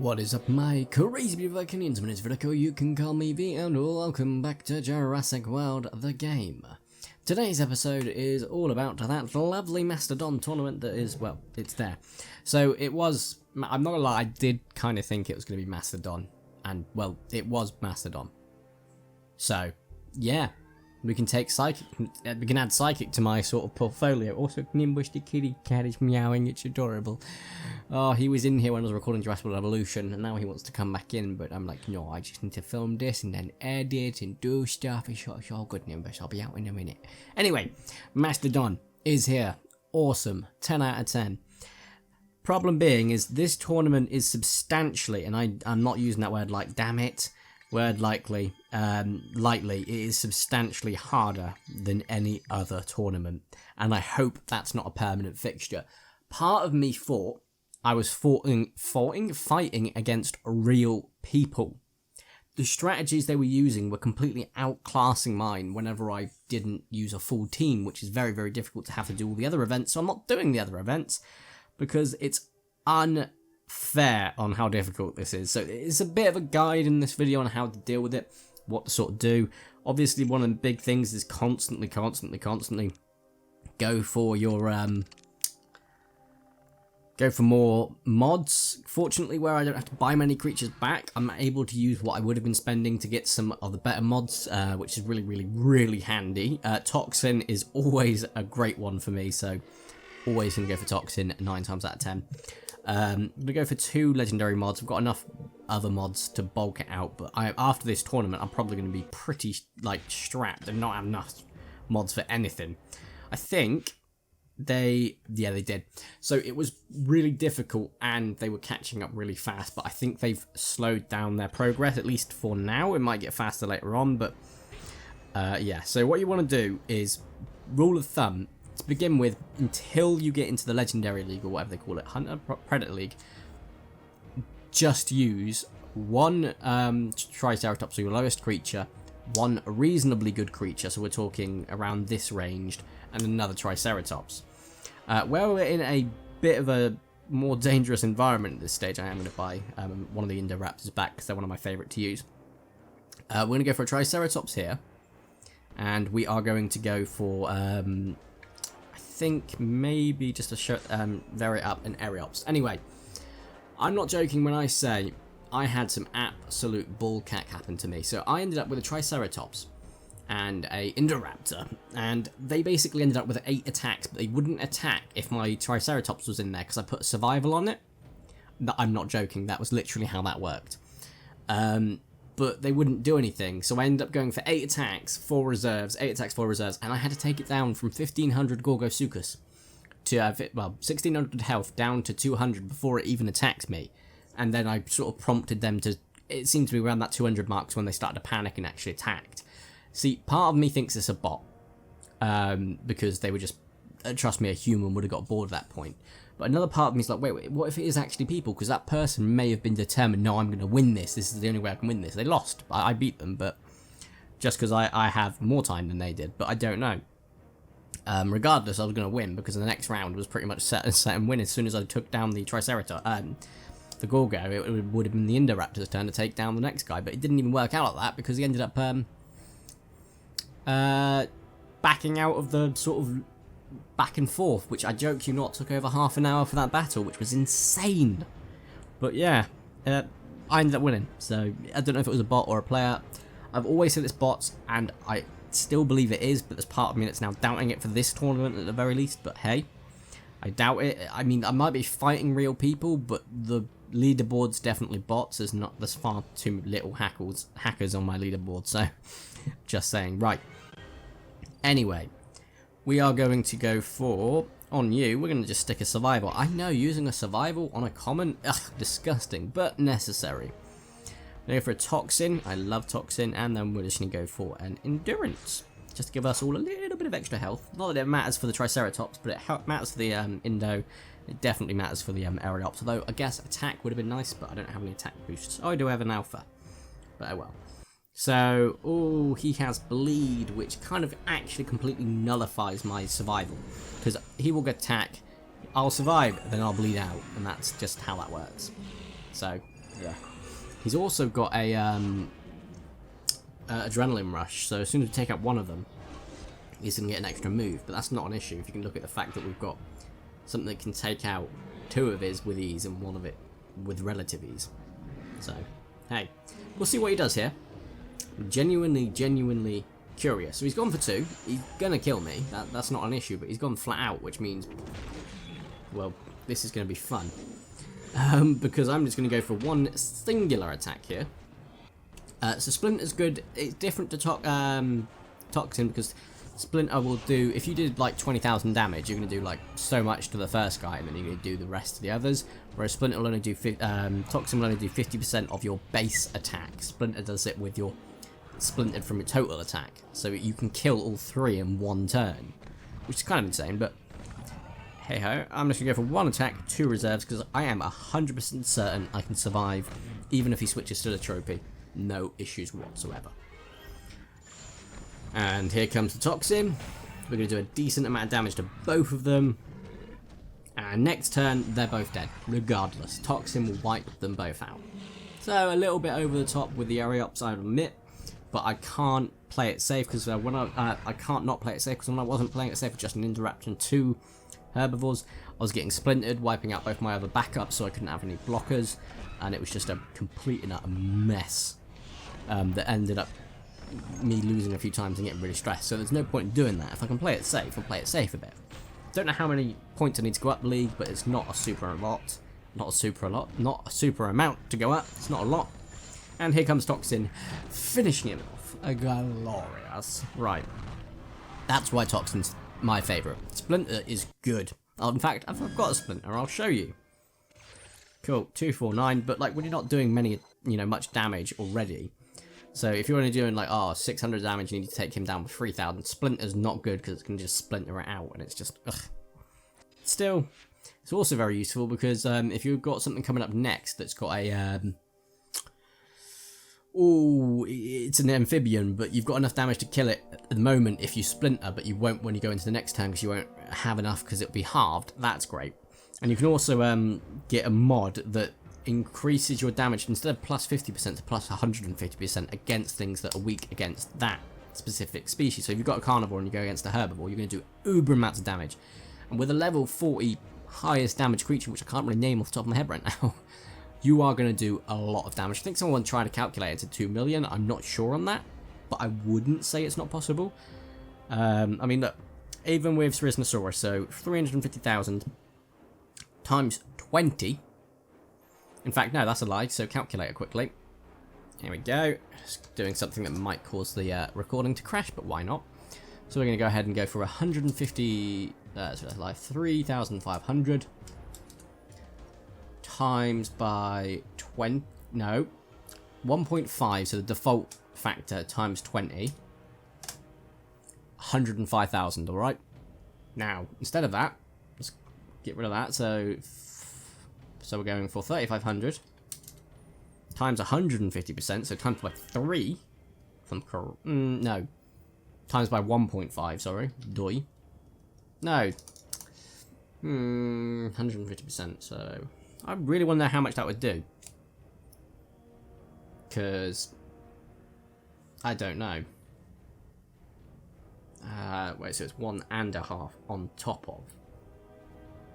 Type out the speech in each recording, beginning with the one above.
What is up, my crazy beautiful Canadians? My name is Vertico, you can call me V, and welcome back to Jurassic World, the game. Today's episode is all about that lovely Mastodon tournament that is, well, it's there. So it was, I'm not gonna lie, I did kind of think it was going to be Mastodon, and, well, it was Mastodon. So, yeah. We can take Psychic, we can add Psychic to my sort of portfolio. Also, Nimbus the kitty cat is meowing, it's adorable. Oh, he was in here when I was recording Jurassic World Evolution, and now he wants to come back in, but I'm like, no, I just need to film this and then edit and do stuff. It's all good, Nimbus, I'll be out in a minute. Anyway, Mastodon is here. Awesome. 10 out of 10. Problem being is this tournament is substantially, and I'm not using that word like damn it, lightly, it is substantially harder than any other tournament, and I hope that's not a permanent fixture. Part of me thought I was fighting against real people. The strategies they were using were completely outclassing mine whenever I didn't use a full team, which is very, very difficult to have to do all the other events, so I'm not doing the other events because it's unfair on how difficult this is. So it's a bit of a guide in this video on how to deal with it, what to sort of do. Obviously, one of the big things is constantly go for your go for more mods. Fortunately, where I don't have to buy many creatures back, I'm able to use what I would have been spending to get some of the better mods, which is really handy. Toxin is always a great one for me, so always gonna go for Toxin 9 times out of 10. I'm gonna go for 2 legendary mods. I've got enough other mods to bulk it out, but after this tournament, I'm probably gonna be pretty like strapped and not have enough mods for anything. I think they did. So it was really difficult, and they were catching up really fast. But I think they've slowed down their progress, at least for now. It might get faster later on, but yeah. So what you want to do is, rule of thumb, to begin with, until you get into the Legendary League, or whatever they call it, Hunter Predator League, just use one Triceratops, so your lowest creature, one reasonably good creature, so we're talking around this ranged, and another Triceratops. Where we're in a bit of a more dangerous environment at this stage, I am going to buy one of the Indoraptors back, because they're one of my favourite to use. We're going to go for a Triceratops here, and we are going to go for I think maybe just a vary up an Aerops. Anyway, I'm not joking when I say I had some absolute bullcack happen to me. So I ended up with a Triceratops and a Indoraptor, and they basically ended up with 8 attacks, but they wouldn't attack if my Triceratops was in there because I put a survival on it. I'm not joking, that was literally how that worked. But they wouldn't do anything, so I ended up going for 8 attacks, 4 reserves, 8 attacks, 4 reserves, and I had to take it down from 1500 Gorgosuchus to, well, 1600 health down to 200 before it even attacked me. And then I sort of prompted them to, it seemed to be around that 200 marks when they started to panic and actually attacked. See, part of me thinks it's a bot, because they were just, trust me, a human would have got bored at that point. But another part of me is like, wait, what if it is actually people? Because that person may have been determined, no, I'm going to win this. This is the only way I can win this. They lost. I beat them, but just because I have more time than they did. But I don't know. Regardless, I was going to win, because the next round was pretty much set and win. As soon as I took down the Triceratops, the Gorgo, it would have been the Indoraptor's turn to take down the next guy. But it didn't even work out like that, because he ended up backing out of the sort of back and forth, which I joke you not, took over half an hour for that battle, which was insane. But yeah, I ended up winning, so I don't know if it was a bot or a player. I've always said it's bots, and I still believe it is, but there's part of me that's now doubting it for this tournament at the very least. But hey, I doubt it. I mean, I might be fighting real people, but the leaderboard's definitely bots. There's far too little hackers on my leaderboard, so just saying. Right, anyway, we are going to go for, on you, we're going to just stick a survival. I know, using a survival on a common, ugh, disgusting, but necessary. We're going to go for a Toxin, I love Toxin, and then we're just going to go for an Endurance, just to give us all a little bit of extra health. Not that it matters for the Triceratops, but it matters for the Indo, it definitely matters for the Aerops, although I guess attack would have been nice, but I don't have any attack boosts. Oh, I do have an Alpha, but oh well. So, oh, he has Bleed, which kind of actually completely nullifies my survival. Because he will get attack, I'll survive, then I'll bleed out, and that's just how that works. So, He's also got a adrenaline rush, so as soon as we take out one of them, he's going to get an extra move, but that's not an issue if you can look at the fact that we've got something that can take out 2 of his with ease and 1 of it with relative ease. So, hey, we'll see what he does here. I'm genuinely curious. So he's gone for 2. He's going to kill me. That's not an issue, but he's gone flat out, which means, well, this is going to be fun. Because I'm just going to go for 1 singular attack here. So Splinter's good. It's different to Toxin because Splinter will do, if you did like 20,000 damage, you're going to do like so much to the first guy and then you're going to do the rest to the others. Whereas Splinter will only do, Toxin will only do 50% of your base attack. Splinter does it with your splintered from your total attack. So you can kill all 3 in 1 turn, which is kind of insane, but hey ho. I'm just going to go for 1 attack, 2 reserves because I am 100% certain I can survive even if he switches to the trophy. No issues whatsoever. And here comes the Toxin. We're going to do a decent amount of damage to both of them. And next turn, they're both dead, regardless. Toxin will wipe them both out. So a little bit over the top with the area ups, I admit. But I can't play it safe because when I can't not play it safe because when I wasn't playing it safe with just an interruption to herbivores, I was getting splintered, wiping out both my other backups so I couldn't have any blockers. And it was just a complete and utter mess that ended up me losing a few times and getting really stressed. So there's no point in doing that. If I can play it safe, I'll play it safe a bit. Don't know how many points I need to go up the league, but it's not a super lot. Not a super amount to go up. It's not a lot. And here comes Toxin, finishing him off. A glorious. Right. That's why Toxin's my favourite. Splinter is good. In fact, I've got a Splinter. I'll show you. Cool. 249. But like when you're not doing much damage already. So if you're only doing like 600 damage, you need to take him down with 3,000. Splinter's not good because it can just splinter it out, and it's just ugh. Still, it's also very useful because if you've got something coming up next that's got a it's an amphibian, but you've got enough damage to kill it at the moment if you splinter, but you won't when you go into the next turn because you won't have enough because it'll be halved. That's great. And you can also get a mod that increases your damage instead of plus 50% to plus 150% against things that are weak against that specific species. So if you've got a carnivore and you go against a herbivore, you're going to do uber amounts of damage. And with a level 40 highest damage creature, which I can't really name off the top of my head right now, you are going to do a lot of damage. I think someone tried to calculate it to 2 million. I'm not sure on that, but I wouldn't say it's not possible. I mean, look, even with Cerysnosaurus, so 350,000 times 20. In fact, no, that's a lie, so calculate it quickly. Here we go. Just doing something that might cause the recording to crash, but why not? So we're going to go ahead and go for 150, so that's like 3,500 times by 20, no, 1.5, so the default factor times 20, 105,000, alright? Now, instead of that, let's get rid of that, so we're going for 3,500 times 150%, so times by 3. No. Times by 1.5, sorry. Doi. No. 150%, so I really want to know how much that would do. Because I don't know. Wait, so it's 1.5 on top of.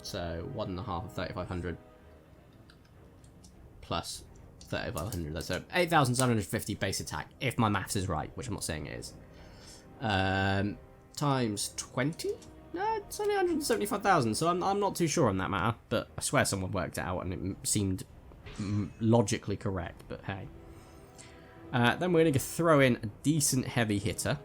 So 1.5 of 3,500. Plus 3,500, so 8,750 base attack, if my maths is right, which I'm not saying it is. Times 20? No, it's only 175,000, so I'm not too sure on that matter, but I swear someone worked it out and it seemed logically correct, but hey. Then we're going to throw in a decent heavy hitter.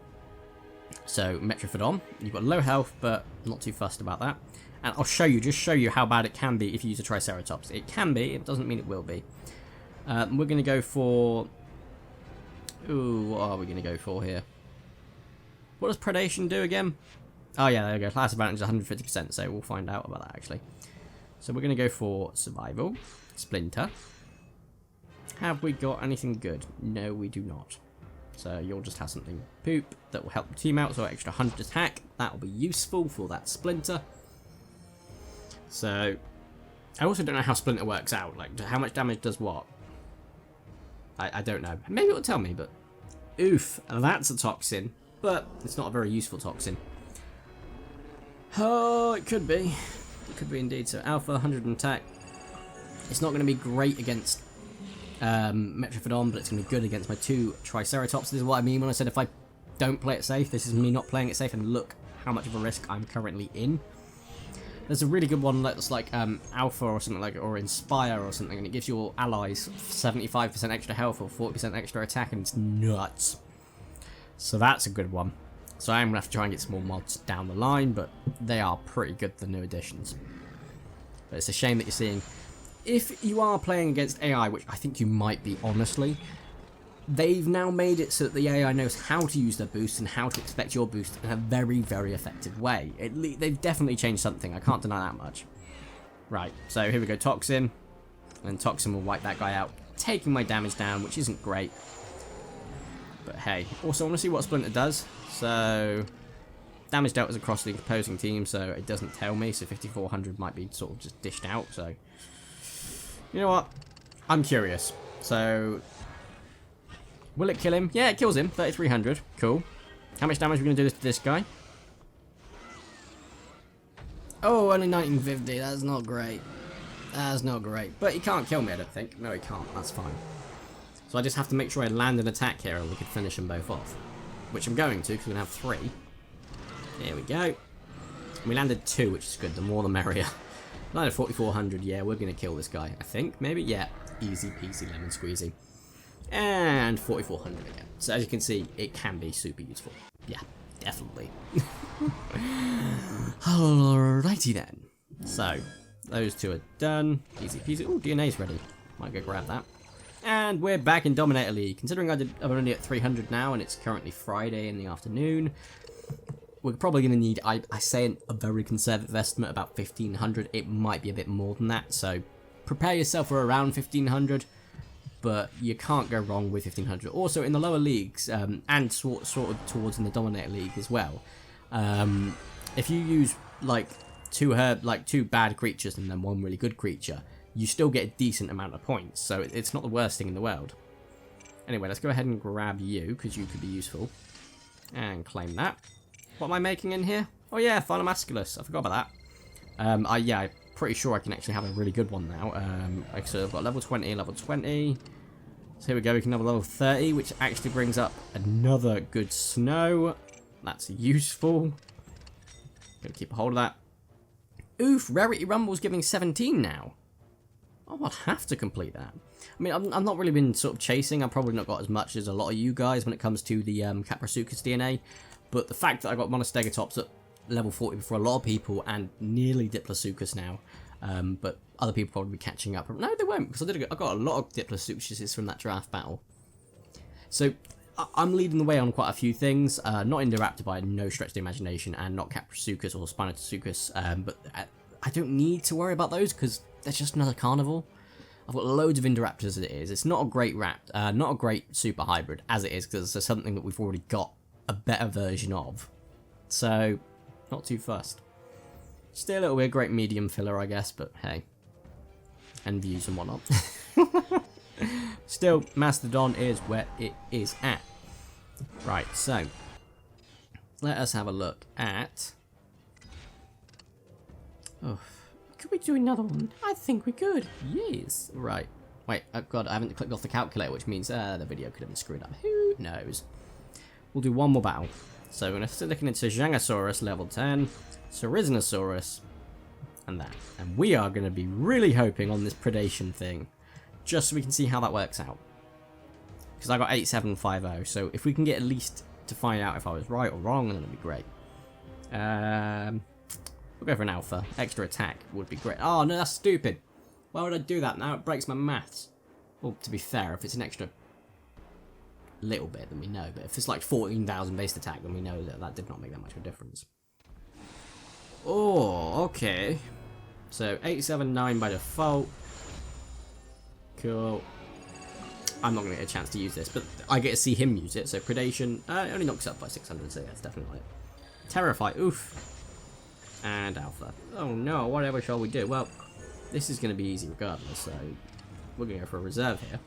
So, Metrophodon. You've got low health, but not too fussed about that. And I'll just show you how bad it can be if you use a Triceratops. It can be, it doesn't mean it will be. We're going to go for... Ooh, what are we going to go for here? What does Predation do again? Oh yeah, there we go. Class advantage is 150%, so we'll find out about that actually. So we're going to go for Survival, Splinter. Have we got anything good? No, we do not. So you'll just have something poop that will help the team out, so extra 100 attack. That will be useful for that Splinter. So, I also don't know how Splinter works out, like how much damage does what. I don't know. Maybe it'll tell me, but oof, that's a toxin, but it's not a very useful toxin. Oh, it could be. It could be indeed. So Alpha, 100 attack. It's not going to be great against Metrophodon, but it's going to be good against my 2 Triceratops. This is what I mean when I said if I don't play it safe. This is me not playing it safe, and look how much of a risk I'm currently in. There's a really good one that's like Alpha or something like, or Inspire or something, and it gives your allies 75% extra health or 40% extra attack, and it's nuts. So that's a good one. So I'm going to have to try and get some more mods down the line, but they are pretty good, the new additions. But it's a shame that you're seeing, if you are playing against AI, which I think you might be, honestly, they've now made it so that the AI knows how to use their boost and how to expect your boost in a very, very effective way. They've definitely changed something, I can't deny that much. Right, so here we go, Toxin. And Toxin will wipe that guy out, taking my damage down, which isn't great. But hey, also I want to see what Splinter does. So, damage dealt is across the opposing team, so it doesn't tell me, so 5400 might be sort of just dished out, so... You know what? I'm curious. So... Will it kill him? Yeah, it kills him. 3300. Cool. How much damage are we going to do to this guy? Oh, only 1950. That's not great. That's not great. But he can't kill me, I don't think. No, he can't. That's fine. So I just have to make sure I land an attack here and we can finish them both off. Which I'm going to, because we're going to have 3. Here we go. We landed 2, which is good. The more the merrier. Landed 4400. Yeah, we're going to kill this guy, I think. Maybe? Yeah. Easy peasy lemon squeezy. And 4400 again. So as you can see, it can be super useful. Yeah, definitely. Alrighty then. So, those 2 are done. Easy peasy. Ooh, DNA's ready. Might go grab that. And we're back in Dominator League. Considering I'm only at 300 now and it's currently Friday in the afternoon, we're probably going to need, I say a very conservative estimate, about 1500. It might be a bit more than that, so prepare yourself for around 1500, but you can't go wrong with 1500. Also, in the lower leagues, and sort of towards in the Dominator League as well, if you use like two bad creatures and then 1 really good creature, you still get a decent amount of points, so it's not the worst thing in the world. Anyway, let's go ahead and grab you, because you could be useful. And claim that. What am I making in here? Oh yeah, Phyllomasculus. I forgot about that. Yeah, I'm pretty sure I can actually have a really good one now. So I've got level 20, level 20. So here we go, we can have a level 30, which actually brings up another good snow. That's useful. Gonna keep a hold of that. Oof, Rarity Rumble's giving 17 now. Oh, I'll have to complete that. I mean, I've not really been sort of chasing. I've probably not got as much as a lot of you guys when it comes to the Caprasuchus DNA. But the fact that I got Monostegatops at level 40 for a lot of people and nearly Diplasuchus now. But other people probably be catching up. No, they won't, because I got a lot of Diplasuchuses from that draft battle. So I'm leading the way on quite a few things. Not Indoraptor by no stretch of the imagination, and not Caprasuchus or Spinosuchus. But I don't need to worry about those because they're just another carnivore. I've got loads of Indoraptors as it is. It's not a great not a great super hybrid as it is, because it's something that we've already got a better version of. So, not too fussed. Still a little bit great medium filler, I guess, but hey. And views and whatnot. Still, Mastodon is where it is at. Right, so let us have a look at... Oh, could we do another one? I think we could. Yes. Right. Wait, oh god, I haven't clicked off the calculator, which means the video could have been screwed up. Who knows? We'll do one more battle. So we're going to start looking into Jangosaurus level 10, Ceriznosaurus, and that. And we are going to be really hoping on this predation thing, just so we can see how that works out. Because I got 8750, so if we can get at least to find out if I was right or wrong, then it'll be great. We'll go for an alpha. Extra attack would be great. Oh, no, that's stupid. Why would I do that? Now it breaks my maths. Well, to be fair, if it's an extra little bit, then we know. But if it's like 14,000 base attack, then we know that that did not make that much of a difference. Oh, okay. So, 879 by default. Cool. I'm not going to get a chance to use this, but I get to see him use it. So, Predation only knocks up by 600, so that's definitely it. Terrify, oof. And Alpha. Oh no, whatever shall we do? Well, this is going to be easy regardless, so we're going to go for a reserve here.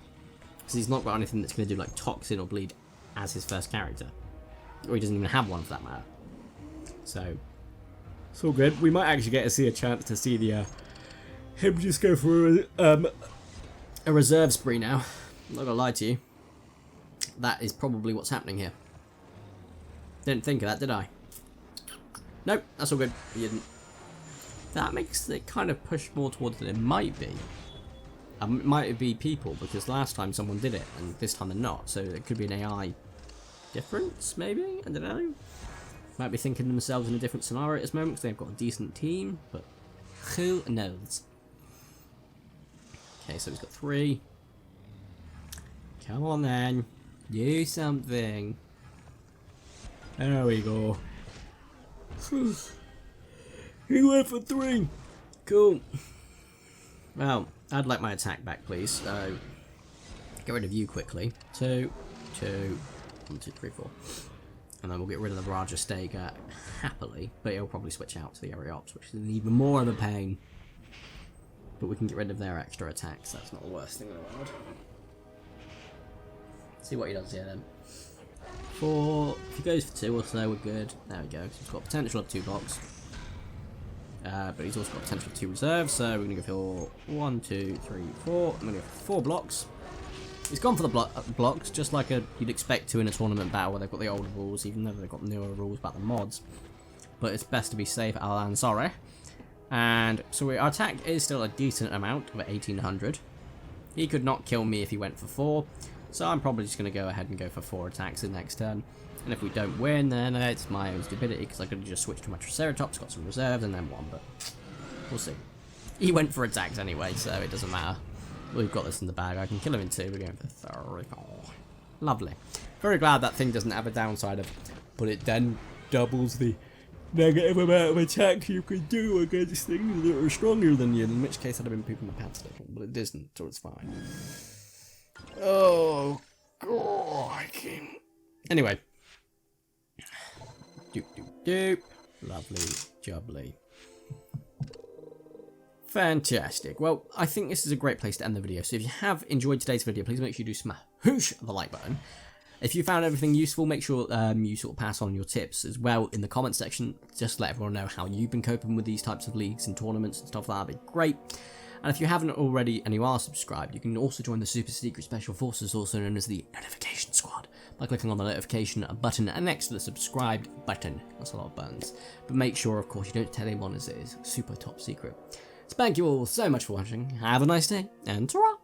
Because he's not got anything that's going to do like Toxin or Bleed as his first character. Or he doesn't even have one for that matter. So, it's all good. We might actually get to see a chance to see the him just go for a reserve spree now. I'm not going to lie to you. That is probably what's happening here. Didn't think of that, did I? Nope, that's all good. You didn't. That makes it kind of push more towards than it might be. It might be people, because last time someone did it, and this time they're not. So it could be an AI difference, maybe? I don't know. Might be thinking themselves in a different scenario at this moment, because they've got a decent team, but who knows? Okay, so he's got 3. Come on then. Do something. There we go. He went for 3. Cool. Well, I'd like my attack back, please. So, get rid of you quickly. 2, 2, 1, 2, 3, 4. And then we'll get rid of the Raja Stega happily. But he'll probably switch out to the area ops, which is even more of a pain. But we can get rid of their extra attacks. That's not the worst thing in the world. See what he does here then. 4. If he goes for 2 or so, we're good. There we go. So he's got potential of 2 blocks. But he's also got potential of 2 reserves. So we're going to go for 1, 2, 3, 4. I'm going to go for 4 blocks. He's gone for the blocks, just like you'd expect to in a tournament battle where they've got the older rules, even though they've got newer rules about the mods. But it's best to be safe, Alan, sorry. And so our attack is still a decent amount of 1800. He could not kill me if he went for 4. So I'm probably just going to go ahead and go for 4 attacks the next turn. And if we don't win, then it's my own stupidity, because I could have just switched to my Triceratops, got some reserves, and then won, but we'll see. He went for attacks anyway, so it doesn't matter. We've got this in the bag. I can kill him in 2. We're going for 3. Oh, lovely. Very glad that thing doesn't have a downside of, but it then doubles the negative amount of attacks you can do against things that are stronger than you, in which case I'd have been pooping my pants a little, but it isn't, so it's fine. Oh, God. Anyway. Doop, doop, doop. Lovely, jubbly. Fantastic. Well, I think this is a great place to end the video. So if you have enjoyed today's video, please make sure you do smash the like button. If you found everything useful, make sure you sort of pass on your tips as well in the comment section. Just let everyone know how you've been coping with these types of leagues and tournaments and stuff. That'd be great. And if you haven't already and you are subscribed, you can also join the super secret special forces, also known as the notification squad, by clicking on the notification button and next to the subscribed button. That's a lot of buttons. But make sure, of course, you don't tell anyone as it is super top secret. So thank you all so much for watching. Have a nice day, and ta-ra!